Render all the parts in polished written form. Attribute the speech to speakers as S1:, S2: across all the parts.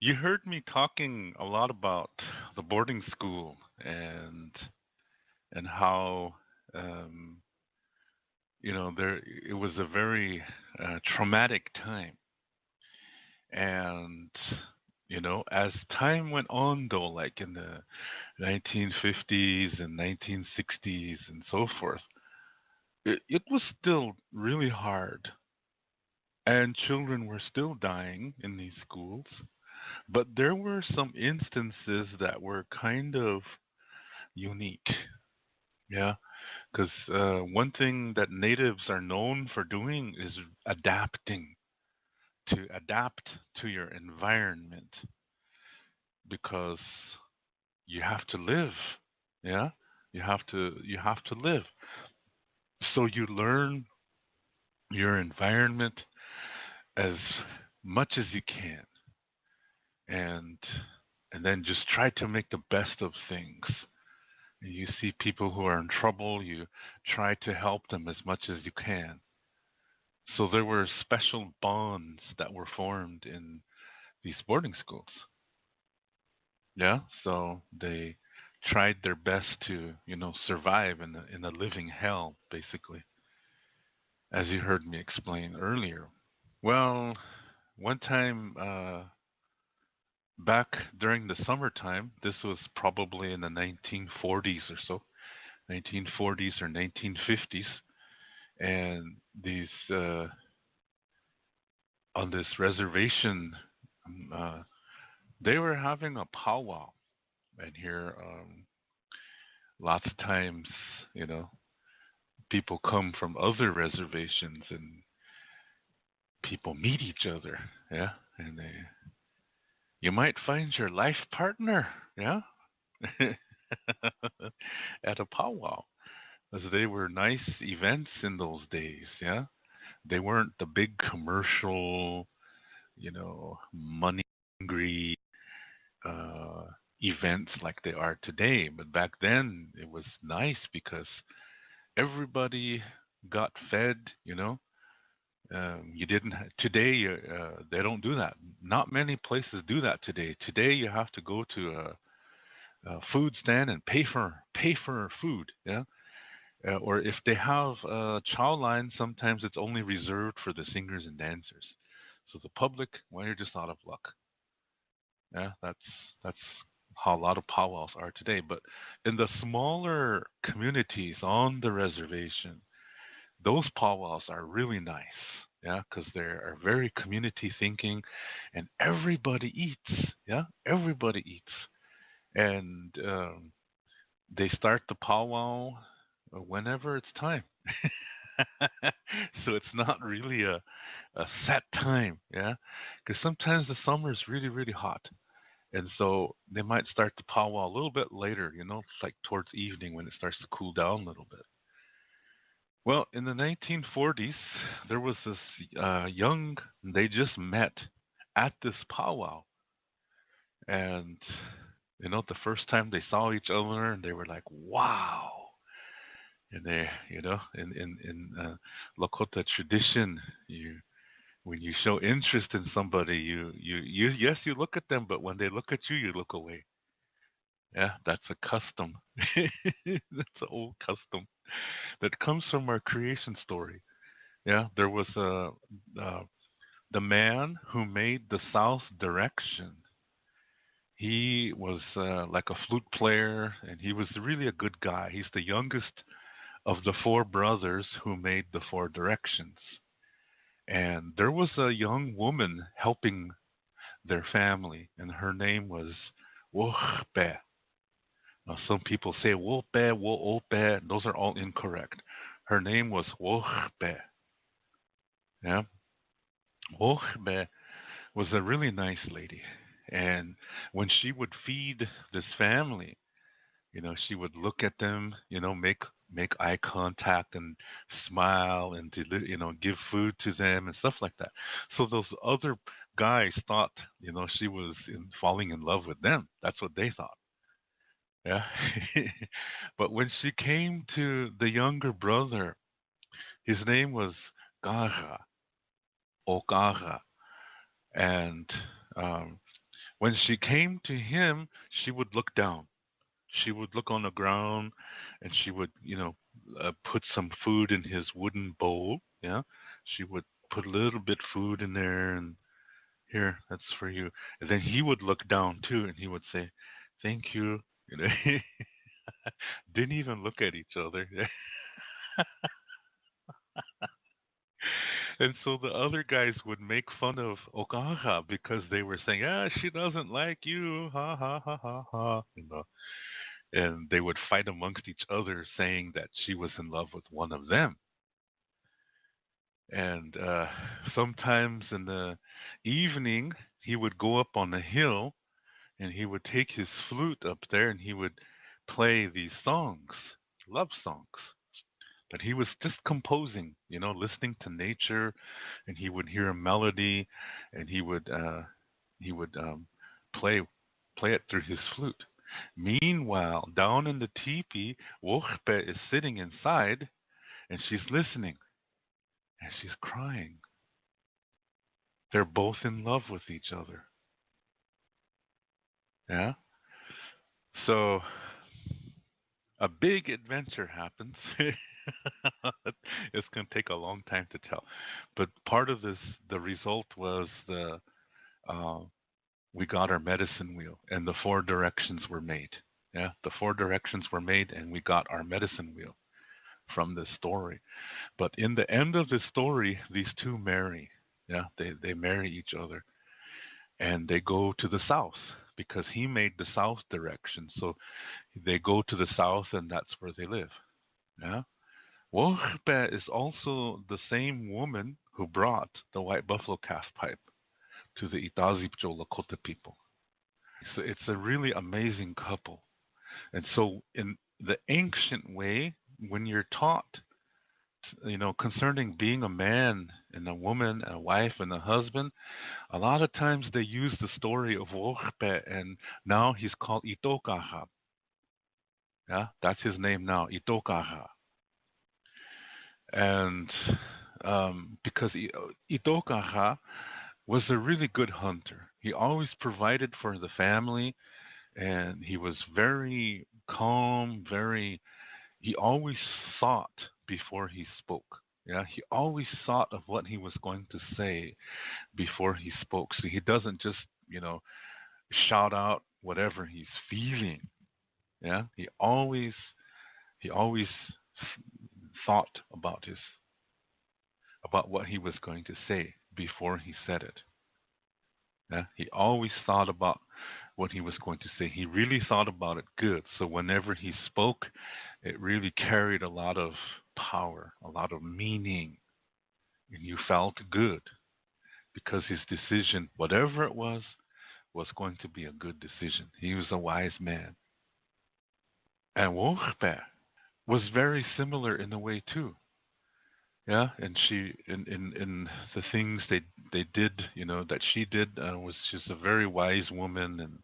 S1: You heard me talking a lot about the boarding school and how um, there it was a very traumatic time, and as time went on, though, like in the 1950s and 1960s and so forth, it was still really hard, and children were still dying in these schools. But there were some instances that were kind of unique. Yeah, because one thing that natives are known for doing is adapting to adapt to your environment because you have to live. Yeah, you have to live. So you learn your environment as much as you can, and and then just try to make the best of things. You see people who are in trouble, you try to help them as much as you can. So there were special bonds that were formed in these boarding schools. Yeah, so they tried their best to, survive in a living hell, basically, as you heard me explain earlier. Well, one time back during the summertime, this was probably in the 1940s or so, 1940s or 1950s, and these on this reservation, um, uh, they were having a powwow, and here, lots of times, you know, people come from other reservations, and people meet each other, yeah, and you might find your life partner, yeah, at a powwow, as they were nice events in those days, yeah. They weren't the big commercial, money hungry uh, events like they are today. But back then, it was nice because everybody got fed. You didn't. Today, they don't do that. Not many places do that today. Today, you have to go to a food stand and pay for food. Yeah. Or if they have chow lines, sometimes it's only reserved for the singers and dancers. So the public, well, you're just out of luck. Yeah, that's how a lot of powwows are today. But in the smaller communities on the reservation, those powwows are really nice. Yeah, because they are very community thinking, and everybody eats. Yeah, everybody eats, and they start the powwow whenever it's time. So it's not really a set time. Yeah, because sometimes the summer is really really hot. And so they might start the powwow a little bit later, it's like towards evening when it starts to cool down a little bit. Well, in the 1940s, there was this they just met at this powwow. And, the first time they saw each other, and they were like, wow. And in Lakota tradition, when you show interest in somebody, yes, you look at them, but when they look at you, you look away. Yeah, that's a custom. That's an old custom that comes from our creation story. Yeah, there was uh, the man who made the south direction. He was like a flute player, and he was really a good guy. He's the youngest of the four brothers who made the four directions. And there was a young woman helping their family, and her name was Wohbe. Now, some people say Wolpe, Wolpe. Those are all incorrect. Her name was Wolpe. Yeah, Wolpe was a really nice lady, and when she would feed this family, she would look at them, make eye contact and smile and give food to them and stuff like that. So those other guys thought, she was falling in love with them. That's what they thought. Yeah. But when she came to the younger brother, his name was Gaga or Gaga. And um, When she came to him, she would look down. She would look on the ground, and she would, put some food in his wooden bowl. Yeah, she would put a little bit food in there, and here, that's for you. And then he would look down too, and he would say, "Thank you." You know, didn't even look at each other. And so the other guys would make fun of Okaha because they were saying, "Ah, she doesn't like you, ha ha ha ha ha," and they would fight amongst each other, saying that she was in love with one of them. And sometimes in the evening, he would go up on the hill and he would take his flute up there and he would play these songs, love songs that he was just composing, listening to nature, and he would hear a melody, and he would play play it through his flute. Meanwhile, down in the teepee, Wochpe is sitting inside, and she's listening, and she's crying. They're both in love with each other. Yeah. So a big adventure happens. It's going to take a long time to tell, but part of this, the result was uh, we got our medicine wheel, and the four directions were made. Yeah, the four directions were made, and we got our medicine wheel from this story. But in the end of the story, these two marry. Yeah, they marry each other, and they go to the south because he made the south direction. So they go to the south, and that's where they live. Yeah. Wohbe is also the same woman who brought the white buffalo calf pipe to the Itazipco Lakota people. So it's a really amazing couple. And so, in the ancient way, when you're taught, concerning being a man and a woman, a wife and a husband, a lot of times they use the story of Wohbe, and now he's called Itokaha. Yeah, that's his name now, Itokaha. And because Itokaha was a really good hunter, he always provided for the family, and he was very calm, he always thought before he spoke. Yeah, he always thought of what he was going to say before he spoke. So he doesn't just, shout out whatever he's feeling. Yeah, he always thought about what he was going to say before he said it. Yeah, he always thought about what he was going to say. He really thought about it good. So whenever he spoke, it really carried a lot of power, a lot of meaning, and you felt good because his decision, whatever it was going to be a good decision. He was a wise man. And Wochbe was very similar in a way too. Yeah, and she in the things they did, that she did, was just a very wise woman,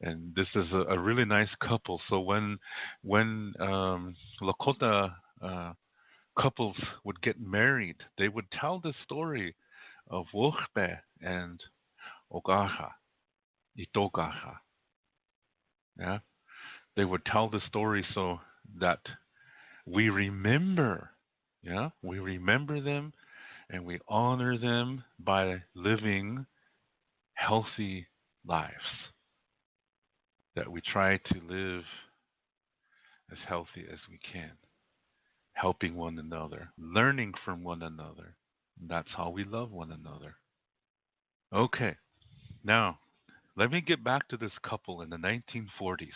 S1: and this is a really nice couple. So when Lakota couples would get married, they would tell the story of Wochbe and Ogaha, Itogaha. Yeah, they would tell the story so that we remember. Yeah, we remember them and we honor them by living healthy lives. That we try to live as healthy as we can, helping one another, learning from one another. That's how we love one another. Okay, now let me get back to this couple in the 1940s.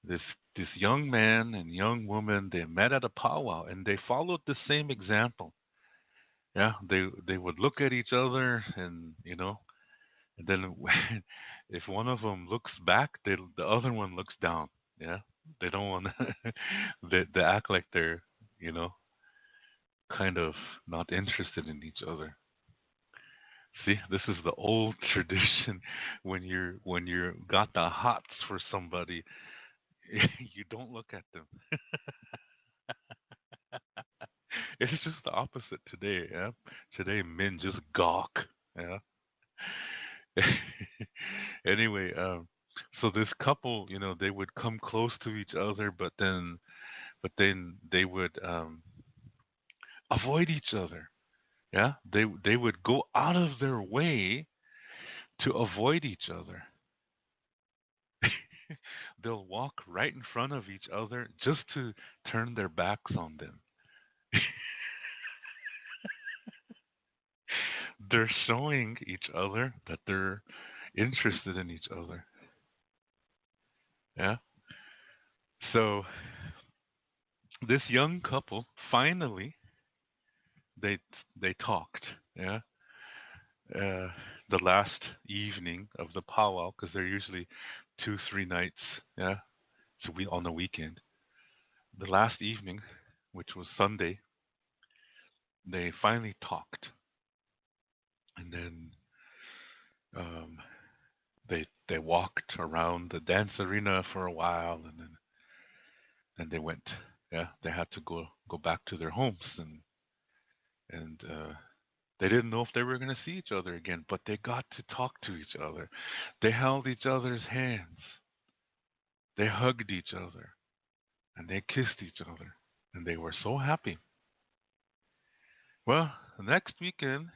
S1: This this young man and young woman, they met at a powwow and they followed the same example. Yeah, they would look at each other, and and then if one of them looks back, the other one looks down. Yeah, they don't want to. They act like they're you know kind of not interested in each other. See, this is the old tradition. When you're got the hots for somebody, you don't look at them. It's just the opposite today. Yeah, today men just gawk. Yeah. Anyway, so this couple, they would come close to each other, but then they would avoid each other. Yeah, they would go out of their way to avoid each other. They'll walk right in front of each other just to turn their backs on them. They're showing each other that they're interested in each other. Yeah. So this young couple finally they they talked. Yeah. Uh, the last evening of the powwow, because they're usually 2 3 nights. Yeah. So we on the weekend. The last evening, which was Sunday, they finally talked, and then um, they walked around the dance arena for a while, and then they went. Yeah, they had to go back to their homes, and they didn't know if they were going to see each other again, but they got to talk to each other. They held each other's hands. They hugged each other, and they kissed each other, and they were so happy. Well, the next weekend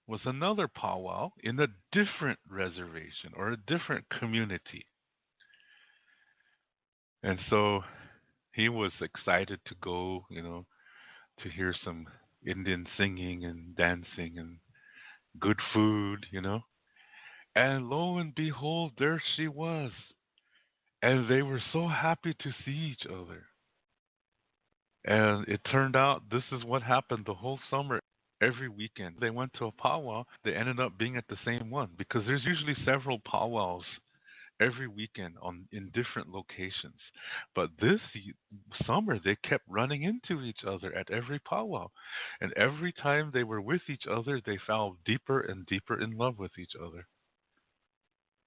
S1: was another powwow in a different reservation or a different community. And so he was excited to go, to hear some Indian singing and dancing and good food. And lo and behold, there she was. And they were so happy to see each other. And it turned out this is what happened the whole summer. Every weekend they went to a powwow, they ended up being at the same one because there's usually several powwows every weekend on in different locations. But this summer they kept running into each other at every powwow. And every time they were with each other, they fell deeper and deeper in love with each other.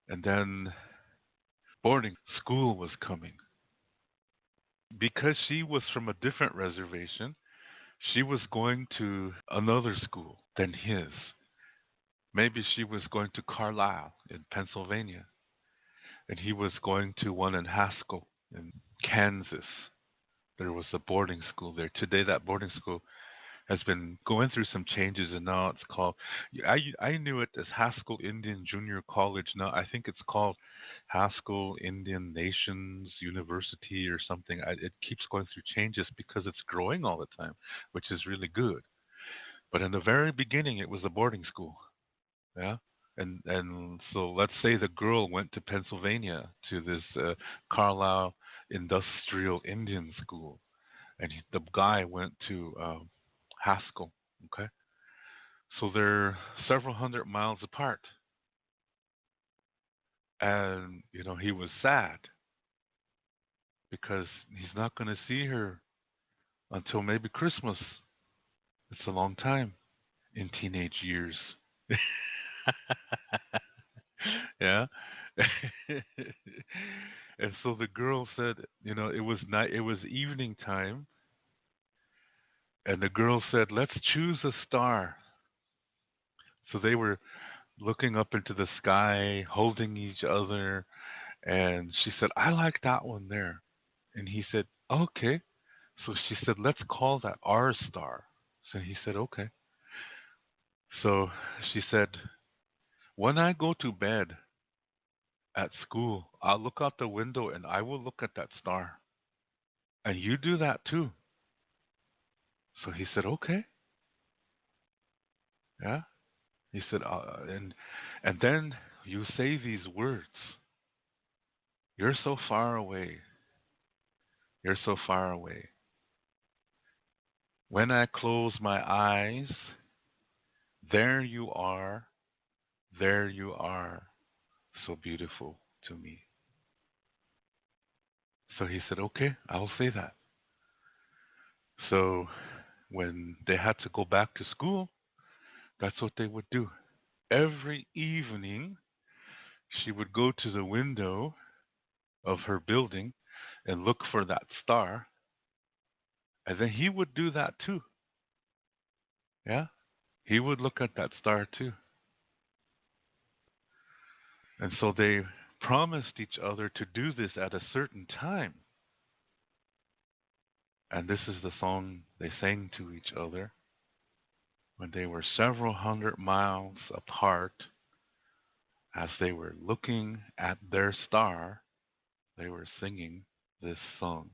S1: And then boarding school was coming. Because she was from a different reservation, she was going to another school than his. Maybe she was going to Carlisle in Pennsylvania, and he was going to one in Haskell in Kansas. There was a boarding school there. Today, that boarding school has been going through some changes, and now it's called. I knew it as Haskell Indian Junior College. Now I think it's called Haskell Indian Nations University or something. It keeps going through changes because it's growing all the time, which is really good. But in the very beginning, it was a boarding school. Yeah. And so let's say the girl went to Pennsylvania to this Carlisle Industrial Indian School, and the guy went to Haskell. Okay, so they're several hundred miles apart, and he was sad because he's not going to see her until maybe Christmas. It's a long time in teenage years. Yeah. And so the girl said, it was night, it was evening time, and the girl said, "Let's choose a star." So they were looking up into the sky, holding each other, and she said, "I like that one there." And he said, "Okay." So she said, "Let's call that our star." So he said, "Okay." So she said, "When I go to bed at school, I'll look out the window and I will look at that star. And you do that too." So he said, "Okay." Yeah. He said, and then you say these words. You're so far away. You're so far away. When I close my eyes, there you are. There you are. So beautiful to me. So he said, "Okay, I'll say that." So when they had to go back to school, that's what they would do. Every evening, she would go to the window of her building and look for that star. And then he would do that too. Yeah. He would look at that star too. And so they promised each other to do this at a certain time. And this is the song they sang to each other when they were several hundred miles apart. As they were looking at their star, they were singing this song.